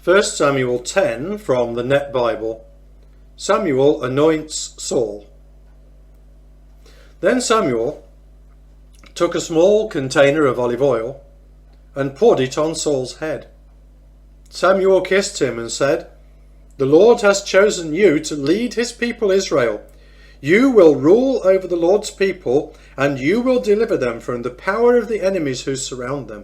1Samuel 10 from the Net Bible. Samuel anoints Saul. Then Samuel took a small container of olive oil and poured it on Saul's head. Samuel kissed him and said, "The Lord has chosen you to lead his people Israel. You will rule over the Lord's people, and you will deliver them from the power of the enemies who surround them.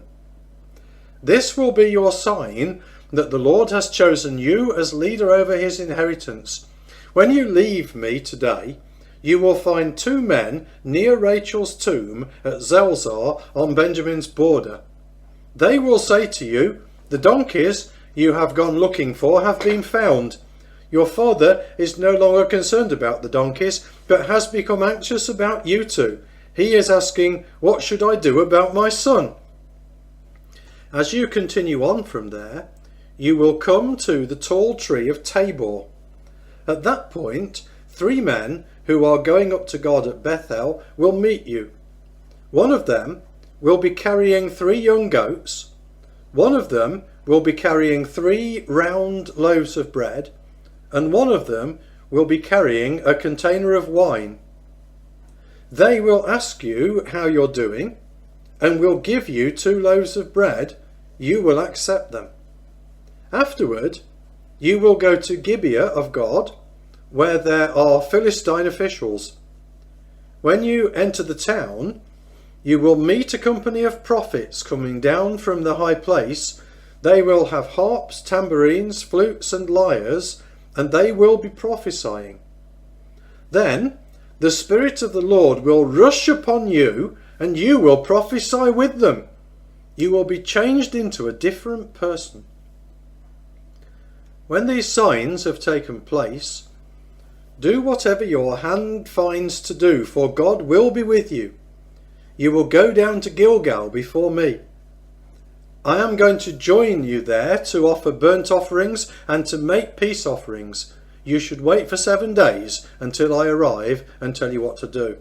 This will be your sign that the Lord has chosen you as leader over his inheritance. When you leave me today, you will find 2 men near Rachel's tomb at Zelzah on Benjamin's border. They will say to you, 'The donkeys you have gone looking for have been found.' Your father is no longer concerned about the donkeys, but has become anxious about you two. He is asking, 'What should I do about my son?' As you continue on from there, you will come to the tall tree of Tabor. At that point, 3 men who are going up to God at Bethel will meet you. One of them will be carrying 3 young goats. One of them will be carrying 3 round loaves of bread, and one of them will be carrying a container of wine. They will ask you how you're doing, and will give you 2 loaves of bread. You will accept them. Afterward, you will go to Gibeah of God, where there are Philistine officials. When you enter the town, you will meet a company of prophets coming down from the high place. They will have harps, tambourines, flutes, and lyres, and they will be prophesying. Then the Spirit of the Lord will rush upon you, and you will prophesy with them. You will be changed into a different person. When these signs have taken place, do whatever your hand finds to do, for God will be with you. You will go down to Gilgal before me. I am going to join you there to offer burnt offerings and to make peace offerings. You should wait for 7 days until I arrive and tell you what to do."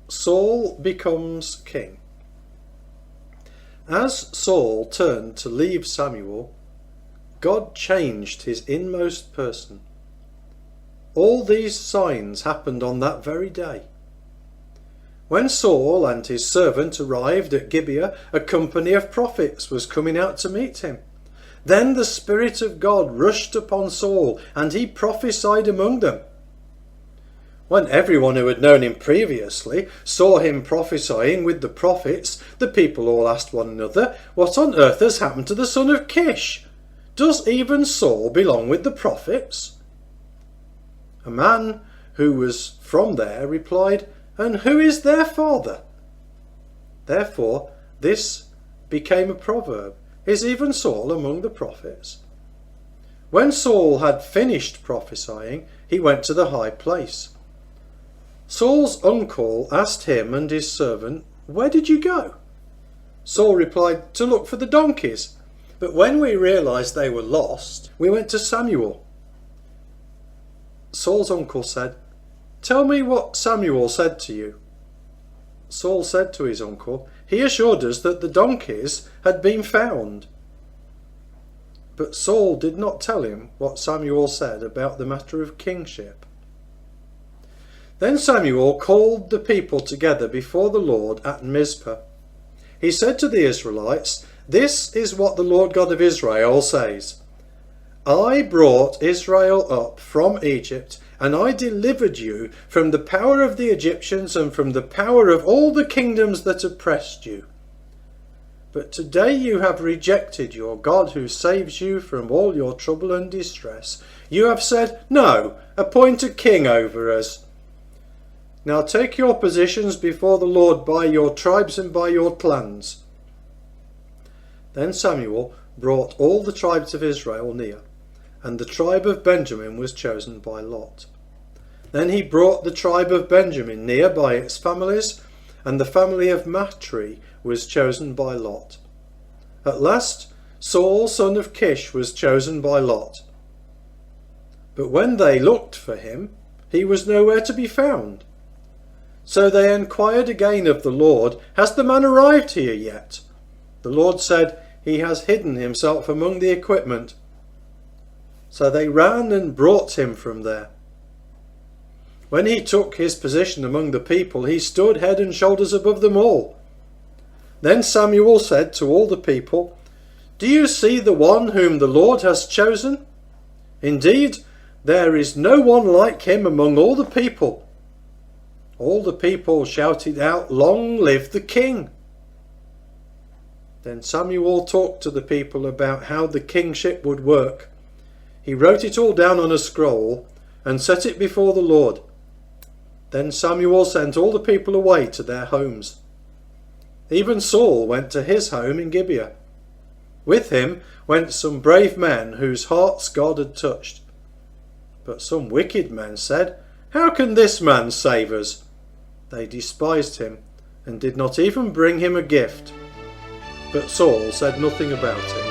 Saul becomes king. As Saul turned to leave Samuel, God changed his inmost person. All these signs happened on that very day. When Saul and his servant arrived at Gibeah, a company of prophets was coming out to meet him. Then the Spirit of God rushed upon Saul, and he prophesied among them. When everyone who had known him previously saw him prophesying with the prophets, the people all asked one another, "What on earth has happened to the son of Kish? Does even Saul belong with the prophets?" A man who was from there replied, "And who is their father?" Therefore this became a proverb, "Is even Saul among the prophets?" When Saul had finished prophesying, he went to the high place. Saul's uncle asked him and his servant, "Where did you go?" Saul replied, "To look for the donkeys. But when we realized they were lost, we went to Samuel." Saul's uncle said, "Tell me what Samuel said to you." Saul said to his uncle, "He assured us that the donkeys had been found." But Saul did not tell him what Samuel said about the matter of kingship. Then Samuel called the people together before the Lord at Mizpah. He said to the Israelites, "This is what the Lord God of Israel says. I brought Israel up from Egypt, and I delivered you from the power of the Egyptians and from the power of all the kingdoms that oppressed you. But today you have rejected your God who saves you from all your trouble and distress. You have said, 'No, appoint a king over us.' Now take your positions before the Lord by your tribes and by your clans." Then Samuel brought all the tribes of Israel near, and the tribe of Benjamin was chosen by lot. Then he brought the tribe of Benjamin near by its families, and the family of Matri was chosen by lot. At last Saul son of Kish was chosen by lot. But when they looked for him, he was nowhere to be found. So they inquired again of the Lord, "Has the man arrived here yet?" The Lord said, he has hidden himself among the equipment." So they ran and brought him from there. When he took his position among the people, he stood head and shoulders above them all. Then Samuel said to all the people, "Do you see the one whom the Lord has chosen? Indeed, there is no one like him among all the people." All the people shouted out, "Long live the king!" Then Samuel talked to the people about how the kingship would work. He wrote it all down on a scroll and set it before the Lord. Then Samuel sent all the people away to their homes. Even Saul went to his home in Gibeah. With him went some brave men whose hearts God had touched. But some wicked men said, "How can this man save us?" They despised him and did not even bring him a gift. But Saul said nothing about it.